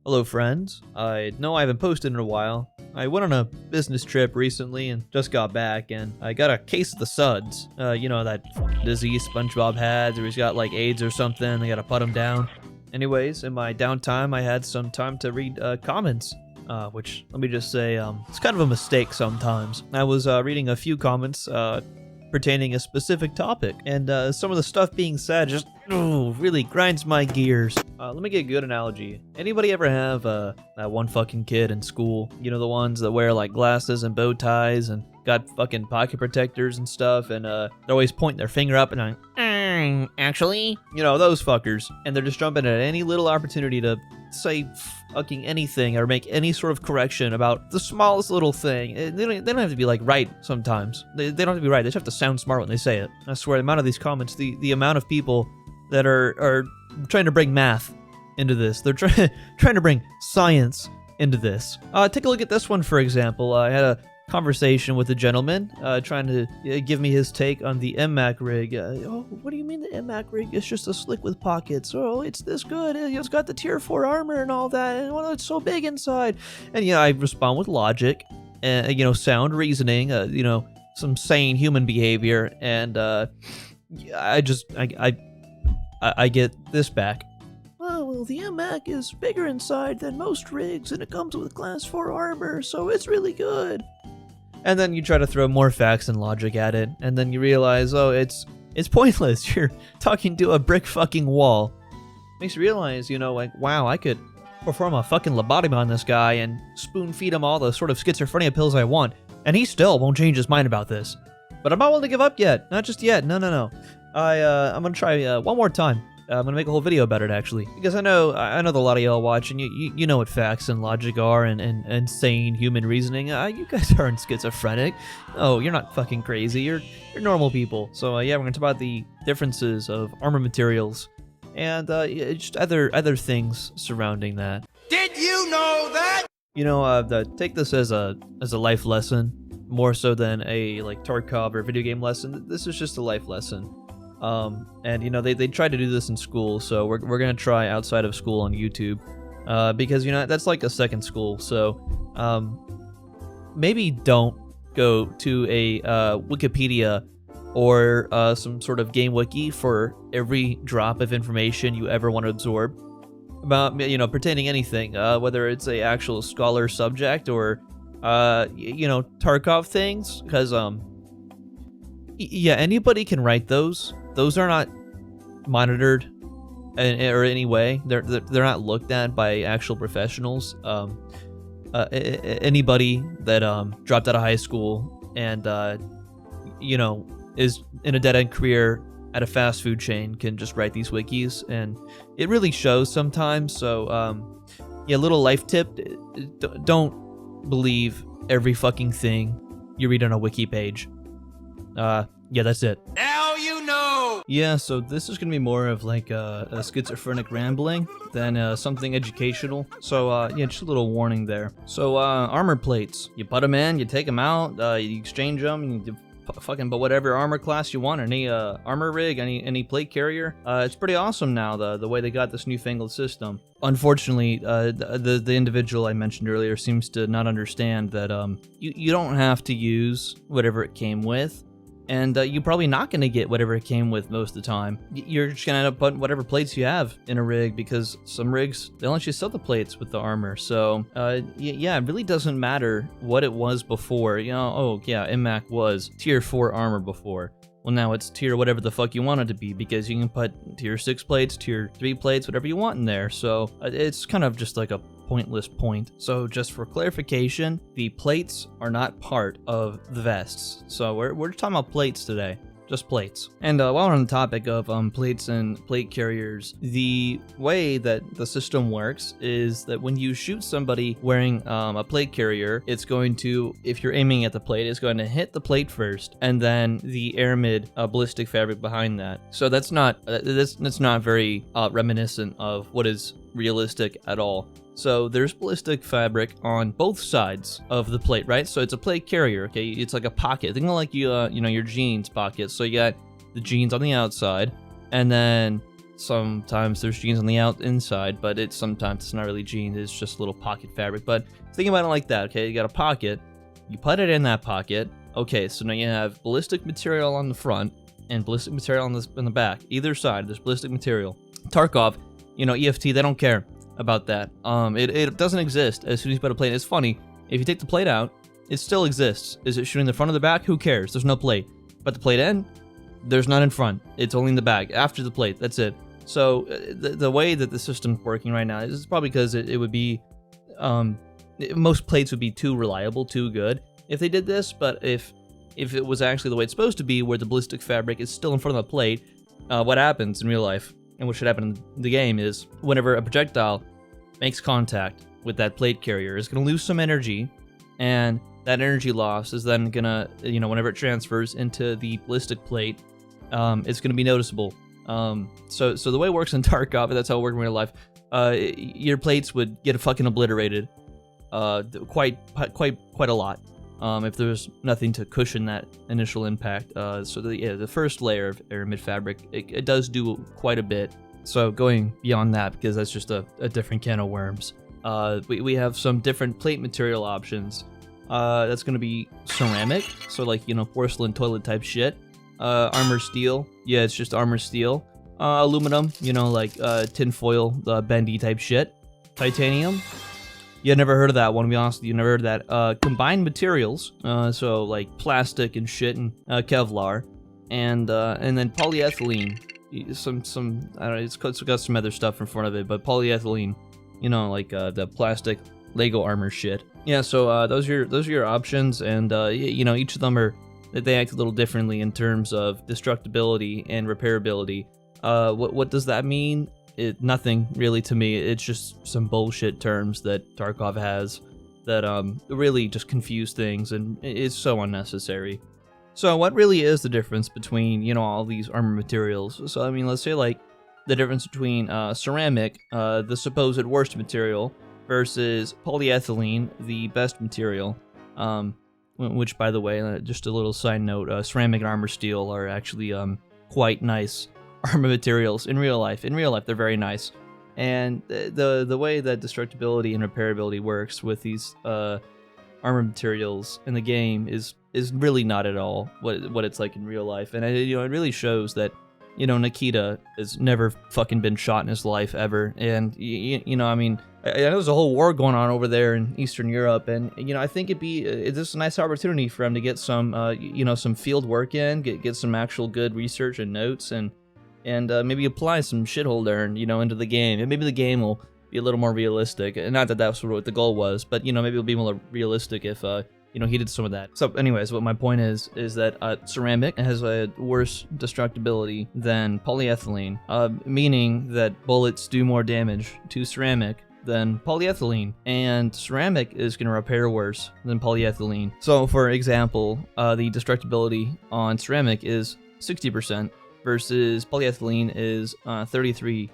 Hello friends, I know I haven't posted in a while. I went on a business trip recently and just got back, and I got a case of the suds. You know, that disease SpongeBob had, where he's got like AIDS or something, they gotta put him down. Anyways, in my downtime, I had some time to read comments. Which, let me just say, it's kind of a mistake sometimes. I was reading a few comments pertaining a specific topic, and some of the stuff being said just really grinds my gears. Let me get a good analogy. Anybody ever have that one fucking kid in school? You know, the ones that wear like glasses and bow ties and got fucking pocket protectors and stuff, and they're always pointing their finger up and actually, you know, those fuckers, and they're just jumping at any little opportunity to say fucking anything or make any sort of correction about the smallest little thing. They don't have to be like right sometimes. They don't have to be right. They just have to sound smart when they say it. I swear, the amount of these comments, the amount of people that are trying to bring math into this. They're trying to bring science into this. Take a look at this one, for example. I had a conversation with a gentleman trying to give me his take on the MMAC rig. Oh, what do you mean the MMAC rig is just a slick with pockets? Oh, it's this good. It's got the tier 4 armor and all that, and well, it's so big inside. And I respond with logic and sound reasoning, some sane human behavior, and I get this back. Oh, well, the MMAC is bigger inside than most rigs, and it comes with class 4 armor, so it's really good. And then you try to throw more facts and logic at it, and then you realize, oh, it's pointless. You're talking to a brick fucking wall. Makes you realize, like, wow, I could perform a fucking lobotomy on this guy and spoon feed him all the sort of schizophrenia pills I want, and he still won't change his mind about this. But I'm not willing to give up yet. Not just yet. No. I'm gonna try one more time. I'm gonna make a whole video about it, actually, because I know that a lot of y'all watch, and you know what facts and logic are, and sane human reasoning. You guys aren't schizophrenic. Oh, you're not fucking crazy. You're normal people. So yeah, we're gonna talk about the differences of armor materials and just other things surrounding that. Did you know that? Take this as a life lesson, more so than a like Tarkov or video game lesson. This is just a life lesson. And they tried to do this in school, so we're gonna try outside of school on YouTube, because that's like a second school. So maybe don't go to a Wikipedia or some sort of game wiki for every drop of information you ever want to absorb about pertaining anything, whether it's a actual scholar subject or Tarkov things, because yeah, anybody can write those. Those are not monitored or any way. They're not looked at by actual professionals. Anybody that dropped out of high school and is in a dead-end career at a fast food chain can just write these wikis, and it really shows sometimes. So yeah, little life tip: don't believe every fucking thing you read on a wiki page. Yeah, that's it. Now you know! Yeah, so this is gonna be more of like a schizophrenic rambling than something educational. So, yeah, just a little warning there. So, armor plates. You put them in, you take them out, you exchange them, you fucking put whatever armor class you want, any armor rig, any plate carrier. It's pretty awesome now, the way they got this newfangled system. Unfortunately, the individual I mentioned earlier seems to not understand that you don't have to use whatever it came with. And you're probably not going to get whatever it came with most of the time. You're just going to end up putting whatever plates you have in a rig, because some rigs, they'll let you sell the plates with the armor. So, yeah, it really doesn't matter what it was before. Oh, yeah, MMAC was tier 4 armor before. Well, now it's tier whatever the fuck you want it to be, because you can put tier 6 plates, tier 3 plates, whatever you want in there. So, it's kind of just like a pointless point. So just for clarification, the plates are not part of the vests. So we're talking about plates today. Just plates. And while we're on the topic of plates and plate carriers, the way that the system works is that when you shoot somebody wearing a plate carrier, it's going to, if you're aiming at the plate, it's going to hit the plate first, and then the aramid ballistic fabric behind that. So that's not very reminiscent of what is realistic at all. So there's ballistic fabric on both sides of the plate, right? So it's a plate carrier, okay? It's like a pocket. Think of like your jeans pocket. So you got the jeans on the outside, and then sometimes there's jeans on the inside, but sometimes it's not really jeans, it's just a little pocket fabric. But think about it like that, okay? You got a pocket, you put it in that pocket. Okay, so now you have ballistic material on the front and ballistic material on the back. Either side, there's ballistic material. Tarkov, EFT, they don't care about that. It doesn't exist as soon as you put a plate in. It's funny, if you take the plate out, it still exists. Is it shooting the front or the back? Who cares? There's no plate. But the plate in, there's none in front. It's only in the back, after the plate. That's it. So the way that the system's working right now is probably because it would be, most plates would be too reliable, too good if they did this. But if it was actually the way it's supposed to be, where the ballistic fabric is still in front of the plate, what happens in real life, and what should happen in the game, is whenever a projectile makes contact with that plate carrier, it's going to lose some energy, and that energy loss is then going to, whenever it transfers into the ballistic plate, it's going to be noticeable. So the way it works in Tarkov, that's how it works in real life, your plates would get fucking obliterated, quite a lot, if there's nothing to cushion that initial impact. So the first layer of aramid fabric, it does do quite a bit. So going beyond that, because that's just a different can of worms, we have some different plate material options. That's going to be ceramic, so like, porcelain toilet type shit. Armor steel, yeah, it's just armor steel. Aluminum, like tin foil, bendy type shit. Titanium, yeah, never heard of that one, to be honest with you, never heard of that. Combined materials, so like plastic and shit, and Kevlar, and then polyethylene. Some I don't know, it's got some other stuff in front of it, but polyethylene, like the plastic Lego armor shit. Yeah, so those are your options, and each of them they act a little differently in terms of destructibility and repairability. What does that mean? Nothing really to me. It's just some bullshit terms that Tarkov has that really just confuse things, and it's so unnecessary. So what really is the difference between all these armor materials? So I mean, let's say like the difference between ceramic, the supposed worst material, versus polyethylene, the best material. Which, by the way, just a little side note, ceramic and armor steel are actually quite nice armor materials in real life. In real life, they're very nice. And the way that destructibility and repairability works with these armor materials in the game is really not at all what it's like in real life. And it really shows that Nikita has never fucking been shot in his life ever. And I mean, I know there's a whole war going on over there in Eastern Europe, and I think it's just a nice opportunity for him to get some some field work in, get some actual good research and notes, and maybe apply some shithole learned into the game, and maybe the game will be a little more realistic. And not that that's what the goal was, but maybe it'll be more realistic if he did some of that. So anyways, what my point is that ceramic has a worse destructibility than polyethylene, meaning that bullets do more damage to ceramic than polyethylene, and ceramic is going to repair worse than polyethylene. So for example, the destructibility on ceramic is 60% versus polyethylene is 33%.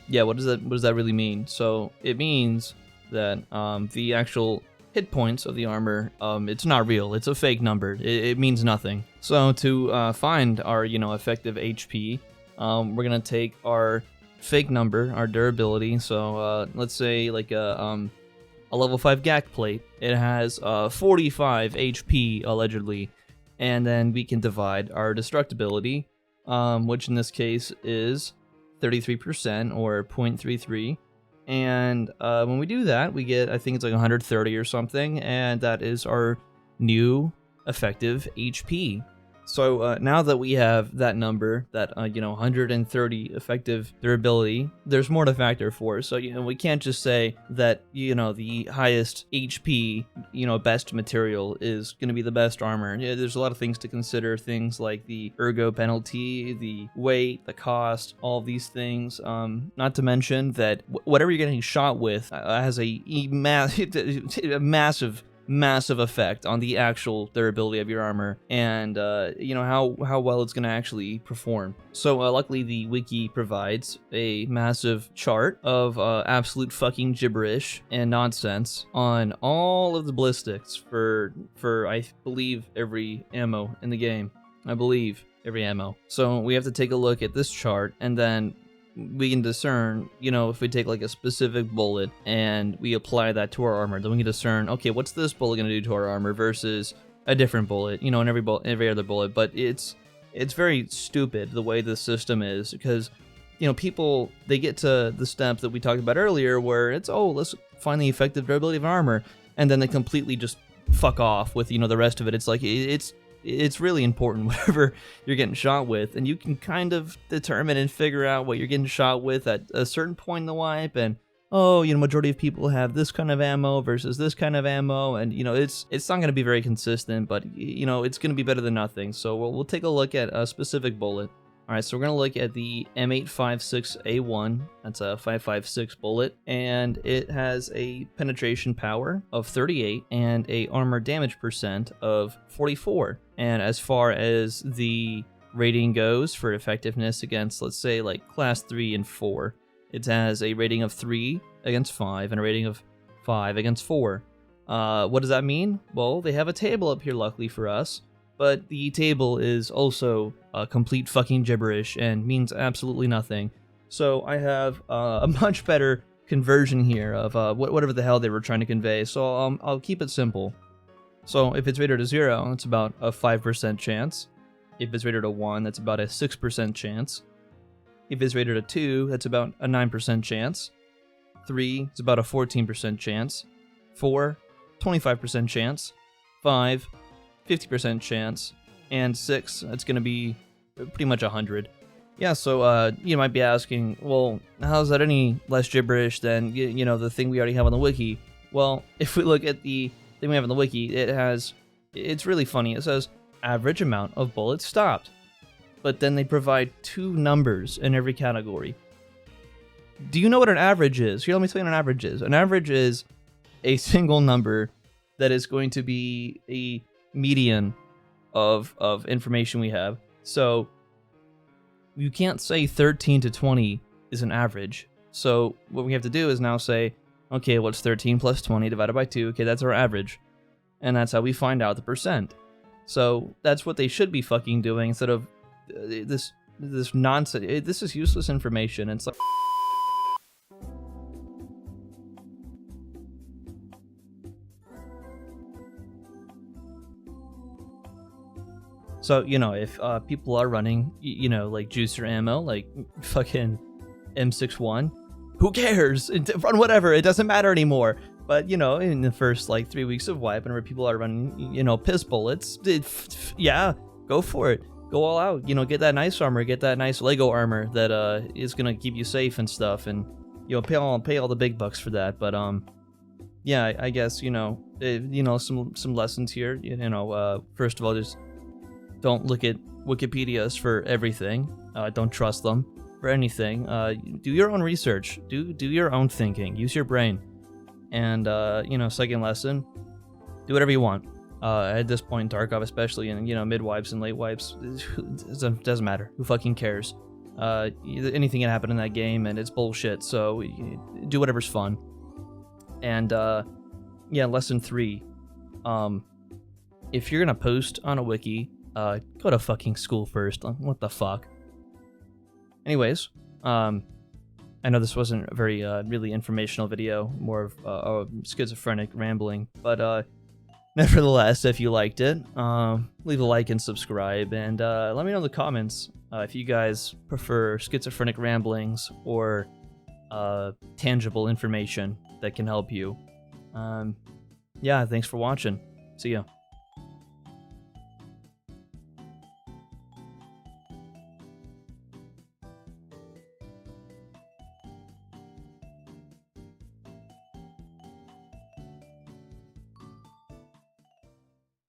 Yeah, what does that really mean? So it means that the actual hit points of the armor, it's not real. It's a fake number. It means nothing. So to find our effective HP, we're gonna take our fake number, our durability. So let's say like a level 5 GAC plate. It has 45 HP allegedly, and then we can divide our destructibility, which in this case is 33% or 0.33. And when we do that, we get, I think it's like 130 or something, and that is our new effective HP. So now that we have that number, that 130 effective durability, there's more to factor for. So we can't just say that the highest HP best material is going to be the best armor. Yeah, there's a lot of things to consider, things like the ergo penalty, the weight, the cost, all of these things. Not to mention that whatever you're getting shot with has a massive effect on the actual durability of your armor, and how well it's going to actually perform. So luckily the wiki provides a massive chart of absolute fucking gibberish and nonsense on all of the ballistics for I believe every ammo in the game. I believe every ammo. So we have to take a look at this chart, and then we can discern, you know, if we take like a specific bullet and we apply that to our armor, then we can discern, okay, what's this bullet gonna do to our armor versus a different bullet, you know, in every other bullet. But it's very stupid the way the system is, because, you know, people, they get to the step that we talked about earlier where it's, oh, let's find the effective durability of an armor, and then they completely just fuck off with, you know, the rest of it. It's like, it's really important whatever you're getting shot with, and you can kind of determine and figure out what you're getting shot with at a certain point in the wipe, and oh, you know, majority of people have this kind of ammo versus this kind of ammo, and you know, it's not going to be very consistent, but you know, it's going to be better than nothing. So we'll take a look at a specific bullet. All right, so we're going to look at the M856A1. That's a 5.56 bullet, and it has a penetration power of 38 and a armor damage percent of 44. And as far as the rating goes for effectiveness against, let's say, like class 3 and 4, it has a rating of 3 against 5 and a rating of 5 against 4. What does that mean? Well, they have a table up here, luckily for us, but the table is also complete fucking gibberish and means absolutely nothing. So I have a much better conversion here of whatever the hell they were trying to convey. So I'll keep it simple. So if it's rated a 0, it's about a 5% chance. If it's rated a 1, that's about a 6% chance. If it's rated a 2, that's about a 9% chance. 3, it's about a 14% chance. 4, 25% chance. 5, 50% chance. And 6, it's going to be pretty much 100. Yeah, so you might be asking, well, how's that any less gibberish than, you know, the thing we already have on the wiki? Well, if we look at the thing we have on the wiki, it's really funny. It says average amount of bullets stopped, but then they provide 2 numbers in every category. Do you know what an average is? Here, let me tell you what an average is. An average is a single number that is going to be a median of information we have. So you can't say 13 to 20 is an average. So what we have to do is now say, okay, what's 13 plus 20 divided by 2? Okay, that's our average. And that's how we find out the percent. So that's what they should be fucking doing instead of this nonsense. This is useless information. It's like... So, you know, if people are running, you know, like juicer ammo, like fucking M61, who cares? Run whatever, it doesn't matter anymore. But, you know, in the first, like, 3 weeks of wipe, whenever people are running, you know, piss bullets, yeah, go for it. Go all out. You know, get that nice armor, get that nice Lego armor that is going to keep you safe and stuff. And, you know, pay all the big bucks for that. But, yeah, I guess, you know, some lessons here. You know, first of all, just don't look at Wikipedias for everything. Don't trust them for anything. Do your own research. Do your own thinking. Use your brain. And, you know, second lesson, do whatever you want. At this point in Tarkov, especially in, you know, mid wipes and late wipes, it doesn't matter. Who fucking cares? Anything can happen in that game, and it's bullshit. So do whatever's fun. And yeah, lesson 3. If you're gonna post on a wiki, go to fucking school first. What the fuck? Anyways, I know this wasn't a very really informational video, more of a schizophrenic rambling, but nevertheless, if you liked it, leave a like and subscribe, and let me know in the comments if you guys prefer schizophrenic ramblings or tangible information that can help you. Yeah, thanks for watching. See ya.